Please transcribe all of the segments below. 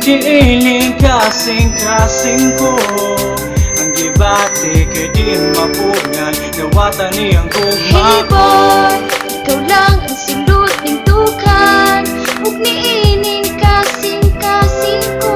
Diiling kasing-kasing ko. Ang gibati kay di mapugngan, nawatan niyang gugma Hey ko. boy, ikaw lang ang sulod ng tukan. Huwag niining kasing-kasing ko.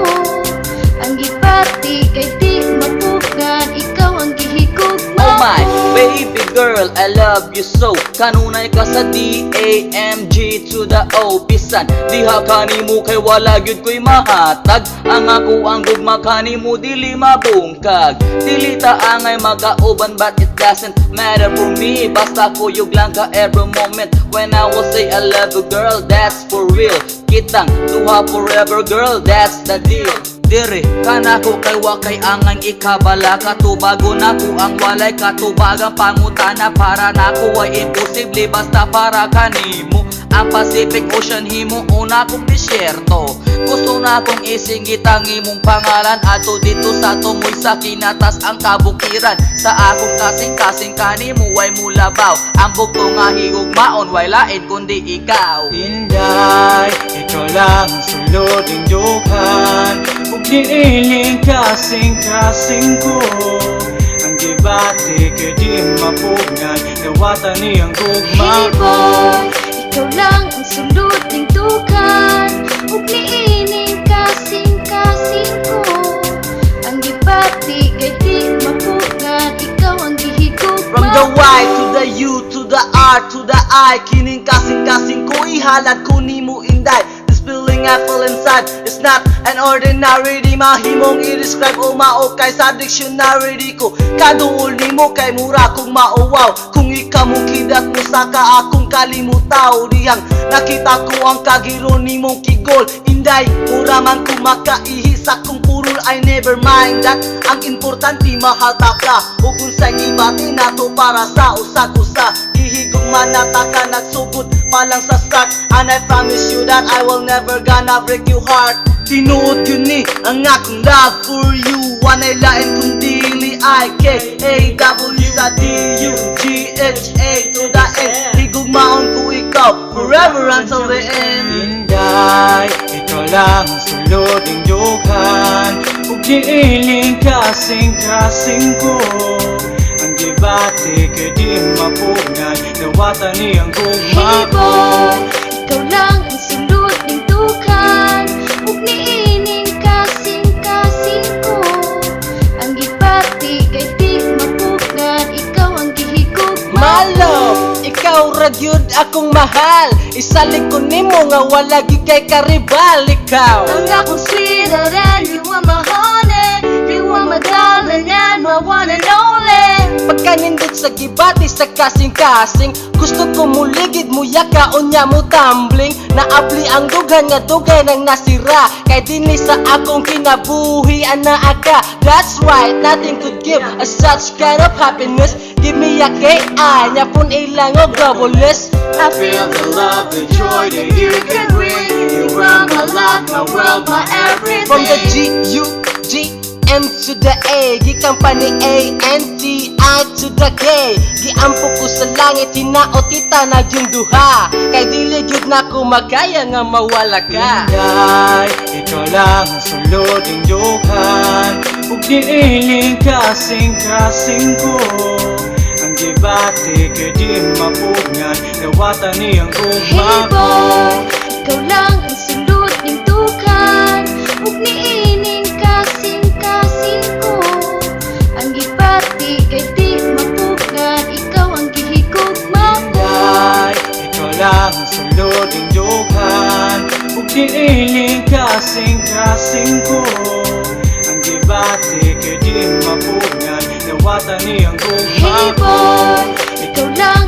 Ang gibati kay di mapugngan, ikaw ang gihigugma Oh my ko. baby girl, I love you so. Kanunay ka sa D-A-M-G to the O. Bisan, diha kanimo kay wala gyud ko'y mahatag. Ang ako ang gugma kanimo dili mabungkag. Dili ta angay magauban but it doesn't matter for me. Basta kuyog lang ka every moment. When I will say I love you girl, that's for real. Kitang duha forever girl, that's the deal. Dire, kanako kay wakay angay ikabala. Katubago nako ang walay katubagang pangutana. Para nako ay imposible basta para kanimo. Ang Pacific Ocean himo una kong disyerto. Gusto na kong isingit ang imong pangalan. Ato dito sa tumoy sa kinatas ang kabukiran. Sa akong kasing-kasing kanimo ay mulabaw. Ang bugto nga higugmaon way lain kundi ikaw. Inday, ikaw lang ang sulod ng dukan. Ug diiling kasing-kasing ko. Ang gibati kay di mapugngan, nawatan niyang gugma Hey ko. boy, ikaw lang ang sulod ng tukan. Huwag niining kasing-kasing ko. Ang gibati kay di mapugngan, ikaw ang gihigugma From the ko. Y to the U to the R to the I. Kining kasing-kasing ko ihalad ko nimo inday. This feeling I feel inside is not an ordinary. Di mahimong i-describe o mao kay sa dictionary di ko. Kaduol nimo kay mura kong mauwaw. Kung ikaw mo kidat mo sa ka akong kalimutaw. Dihang nakita ko ang kagiro nimong kigol. Inday, mura man ko makaihi sa kong purol. I never mind that. Ang importante mahal ta ka. Ug unsay gibati nato para sa usag-usa. Gihigugma na ta ka nagsugod pa lang sa start. And I promise you that I will never gonna break your heart. Tinuod yun ni ang akong love for you. Wanay lain kung dili I-K-A-W sa D-U-G-H-A to the N. Higugmaon ko ikaw forever until the end. Inday, ikaw lang ang sulod ng dukan. Ug diiling kasing-kasing ko. Ang gibati kay di mapugngan, nawatan niyang gugma Hey ko. boy, ikaw lang ang sulod ng tukan. Huwag niining kasing-kasing ko. Ang gibati kay di mapugngan, ikaw ang gihigugma My ko. love, ikaw ra gyud akong mahal. Isalig ko nimo nga wala gyud kay karibal. Ikaw Ang akong sweeter than you are my honey. You are my darling and my one and only. pagkanindot sa gibati sa kasing-kasing. Gusto ko muligid mo yaka unya mo tumbling. Naapli ang dughan nga dugay nang nasira. Kay dinhi sa akong kinabuhi ana aka. That's right, nothing could give us such kind of happiness. Give me a K.I. nya pun ilang og doubles. I feel the love, the joy that you can bring. You are my life, my world, my everything. From the G-U-G-M to the A, gikan pa ni A-N-T-I to the K. Giampo ko sa langit, hinaot kita na yung duha. Kay dili gyud na ko magaya nga mawala ka. Inday, ikaw lang ang sulod ng dukan. Ug diiling kasing-kasing ko. Ang gibati kay di mapugngan, nawatan niyang gugma Hey ko. boy, ikaw lang ang sulod ng tukan. Huwag niining kasing-kasing ko. Ang gibati kay di mapugngan, ikaw ang gihigugma ko. Inday, ikaw lang ang sulod ng dukan. Ug diiling kasing-kasing ko. Ang gibati kay di mapugngan, nawatan niyang gugma Hey ko. boy, ikaw lang